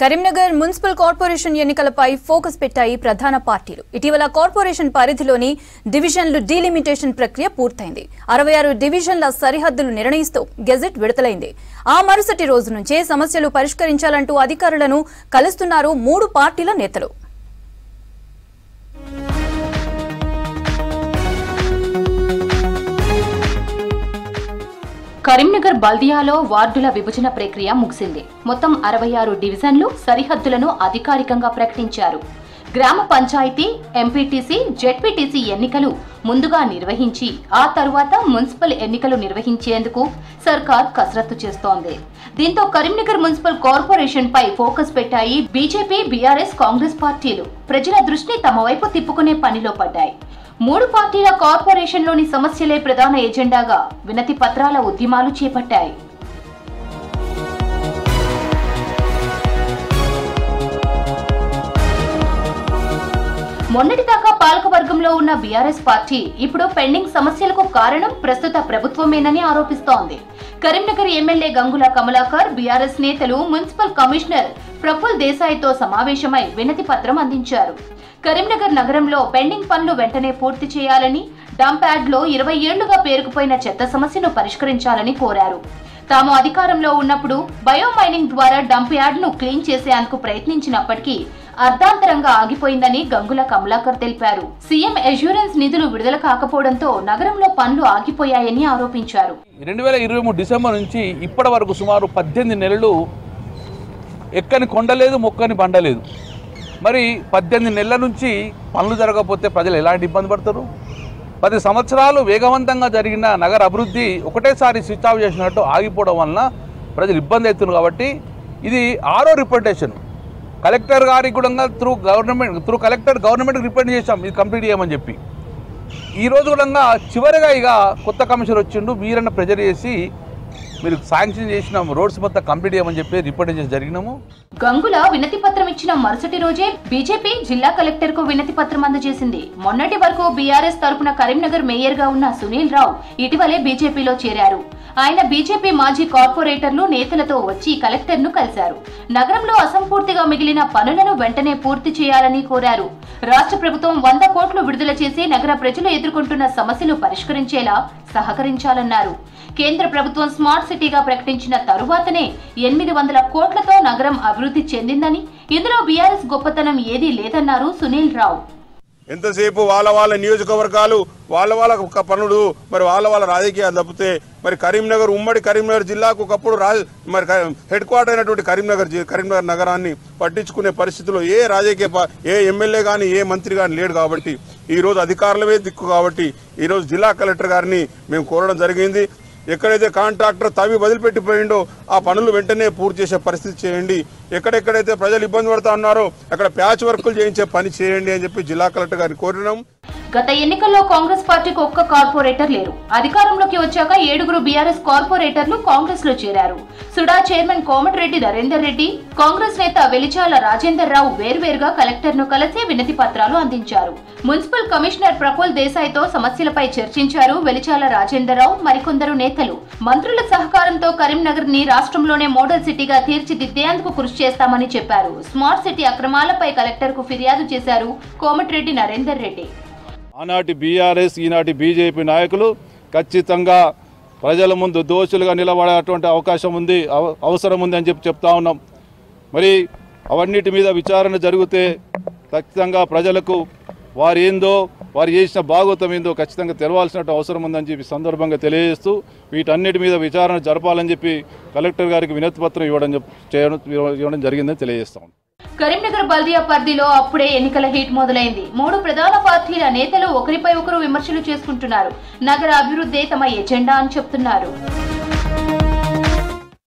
Karimnagar municipal corporation ఎన్నికలపై focus పెట్టాయి ప్రధాన పార్టీలు. ఇటీవల కార్పొరేషన్ పరిధిలోని డివిజన్లు డీలిమిటేషన్ ప్రక్రియ పూర్తయింది. 66 డివిజన్ల సరిహద్దులు నిర్ణయిస్తూ గెజెట్ విడుదలైంది. ఆ మరుసటి రోజు నుంచే సమస్యలు పరిష్కరించాలంటూ అధికారులను కలుస్తున్నారు 3 పార్టీల నేతలు. కరీంనగర్ బల్దియాలో వార్డుల విభజన ప్రక్రియ ముగిసింది. మొత్తం 66 డివిజన్లు సరిహద్దులను అధికారికంగా ప్రకటించారు. గ్రామ పంచాయతీ, ఎంపీటీసీ, జెడ్పీటీసీ ఎన్నికలు ముందుగా నిర్వహించి ఆ తరువాత మున్సిపల్ ఎన్నికలు నిర్వహించేందుకు సర్కార్ కసరత్తు చేస్తోంది. దీంతో కరీంనగర్ మున్సిపల్ కార్పొరేషన్ పై ఫోకస్ పెట్టాయి బీజేపీ, బీఆర్ఎస్, కాంగ్రెస్ పార్టీలు. ప్రజల దృష్టిని తమ వైపు తిప్పుకునే పనిలో పడ్డాయి. 3 పార్టీల కార్పొరేషన్లోని సమస్యలే ప్రధాన ఎజెండాగా వినతి పత్రాల ఉద్యమాలు చేపట్టాయి. మొన్నటిదాకా పాలకవర్గంలో ఉన్న బీఆర్ఎస్ పార్టీ ఇప్పుడు పెండింగ్ సమస్యలకు కారణం ప్రస్తుత ప్రభుత్వమేనని ఆరోపిస్తోంది. కరీంనగర్ ఎమ్మెల్యే గంగుల కమలాకర్, బీఆర్ఎస్ నేతలు మున్సిపల్ కమిషనర్ ప్రఫుల్ దేశాయ్తో సమావేశమై వినతి పత్రం అందించారు. కరీంనగర్ నగరంలో పెండింగ్ పనులు వెంటనే పూర్తి చేయాలని, డంప్ యార్డ్లో 20 ఏళ్లుగా పేరుకుపోయిన చెత్త సమస్యను పరిష్కరించాలని కోరారు. తాము అధికారంలో ఉన్నప్పుడు బయోమైనింగ్ ద్వారా డంప్ యార్డ్ను క్లీన్ చేసేందుకు ప్రయత్నించినప్పటికీ అర్ధాంతరంగా ఆగిపోయిందని గంగుల కమలాకర్ తెలిపారు. సీఎం అష్యూరెన్స్ నిధులు విడుదల కాకపోవడంతో నగరంలో పనులు ఆగిపోయాయని ఆరోపించారు. 2023 డిసెంబర్ నుంచి ఇప్పటి వరకు సుమారు 18 నెలలు ఎక్కని కొండలేదు, మొక్కని బండలేదు. మరి 18 నెలల నుంచి పనులు జరగకపోతే ప్రజలు ఎలాంటి ఇబ్బంది పడతారు? 10 సంవత్సరాలు వేగవంతంగా జరిగిన నగర అభివృద్ధి ఒకటేసారి స్విచ్ ఆఫ్ చేసినట్టు ఆగిపోవడం వలన ప్రజలు ఇబ్బంది అవుతున్నారు. కాబట్టి ఇది 6వ రిప్రజెంటేషన్. కలెక్టర్ గారికి కూడా త్రూ కలెక్టర్ గవర్నమెంట్కి రిప్రజెంట్ చేశాం ఇది కంప్లీట్ చేయమని చెప్పి. ఈరోజు కూడా చివరిగా ఇక కొత్త కమిషనర్ వచ్చిండు, మీరన్న ప్రెజర్ చేసి మీరు శాంక్షన్ చేసిన రోడ్స్ మొత్తం కంప్లీట్ చేయమని చెప్పి రిపోర్ట్ చేసి జరిగినాము. గంగుల వినతి పత్రం ఇచ్చిన మరుసటి రోజే బీజేపీ జిల్లా కలెక్టర్ కు వినతి పత్రం అందజేసింది. మొన్నటి వరకు బీఆర్ఎస్ తరపున కరీంనగర్ మేయర్ గా ఉన్న సునీల్ రావు ఇటీవలే బీజేపీలో చేరారు. ఆయన బీజేపీ మాజీ కార్పొరేటర్లు, నేతలతో వచ్చి కలెక్టర్ ను కలిశారు. నగరంలో అసంపూర్తిగా మిగిలిన పనులను వెంటనే పూర్తి చేయాలని కోరారు. రాష్ట్ర ప్రభుత్వం 100 కోట్లు విడుదల చేసి నగర ప్రజలు ఎదుర్కొంటున్న సమస్యలు పరిష్కరించేలా సహకరించాలన్నారు. కేంద్ర ప్రభుత్వం స్మార్ట్ సిటీగా ప్రకటించిన తరువాతనే 800 కోట్లతో నగరం అభివృద్ధి చెందిందని, ఇందులో బీఆర్ఎస్ గొప్పతనం ఏదీ లేదన్నారు సునీల్ రావు. ఎంతసేపు వాళ్ళ నియోజకవర్గాలు వాళ్ళ పనులు, మరి వాళ్ళ రాజకీయాలు తప్పితే మరి కరీంనగర్, ఉమ్మడి కరీంనగర్ జిల్లాకు ఒకప్పుడు మరి హెడ్ క్వార్టర్ అయినటువంటి కరీంనగర్ నగరాన్ని పట్టించుకునే పరిస్థితుల్లో ఏ ఎమ్మెల్యే కానీ ఏ మంత్రి కానీ లేడు. కాబట్టి ఈరోజు అధికారులమే దిక్కు. కాబట్టి ఈరోజు జిల్లా కలెక్టర్ గారిని మేము కోరడం జరిగింది. ఎక్కడైతే కాంట్రాక్టర్ తవ్వి వదిలిపెట్టిపోయిండో ఆ పనులు వెంటనే పూర్తి చేసే పరిస్థితి చేయండి. ఎక్కడెక్కడైతే ప్రజలు ఇబ్బంది పడుతూ ఉన్నారో అక్కడ ప్యాచ్ వర్కులు చేయించే పని చేయండి అని చెప్పి జిల్లా కలెక్టర్ గారిని కోరినాం. గత ఎన్నికల్లో కాంగ్రెస్ పార్టీకి ఒక్క కార్పొరేటర్ లేరు. అధికారంలోకి వచ్చాక 7 బీఆర్ఎస్ కార్పొరేటర్లు కాంగ్రెస్ లో చేరారు. సుడా చైర్మన్ కోమటిరెడ్డి నరేందర్ రెడ్డి, కాంగ్రెస్ నేత వెలిచాల రాజేందర్ రావు వేర్వేరుగా కలెక్టర్ ను కలిసి వినతి పత్రాలు అందించారు. మున్సిపల్ కమిషనర్ ప్రఫుల్ దేశాయ్తో సమస్యలపై చర్చించారు వెలిచాల రాజేందర్ రావు, మరికొందరు నేతలు. మంత్రుల సహకారంతో కరీంనగర్ ని రాష్ట్రంలోనే మోడల్ సిటీగా తీర్చిదిద్దేందుకు కృషి చేస్తామని చెప్పారు. స్మార్ట్ సిటీ అక్రమాలపై కలెక్టర్ కు ఫిర్యాదు చేశారు కోమటిరెడ్డి నరేందర్ రెడ్డి. ఆనాటి బీఆర్ఎస్, ఈనాటి బీజేపీ నాయకులు ఖచ్చితంగా ప్రజల ముందు దోషులుగా నిలబడేటువంటి అవసరం ఉంది అని చెప్తా ఉన్నాం. మరి అవన్నిటి మీద విచారణ జరిగితే ఖచ్చితంగా ప్రజలకు వారు చేసిన భాగోతం ఏందో ఖచ్చితంగా తెలవాల్సిన అవసరం ఉందని చెప్పి సందర్భంగా తెలియజేస్తూ వీటన్నిటి మీద విచారణ జరపాలని చెప్పి కలెక్టర్ గారికి వినతి పత్రం ఇవ్వడం జరిగిందని తెలియజేస్తాం. కరీంనగర్ బల్దియా పరిధిలో అప్పుడే ఎన్నికల హీట్ మొదలైంది. 3 ప్రధాన పార్టీల నేతలు ఒకరిపై ఒకరు విమర్శలు చేసుకుంటున్నారు. నగర అభివృద్ధి తమ ఎజెండా అని చెప్తున్నారు.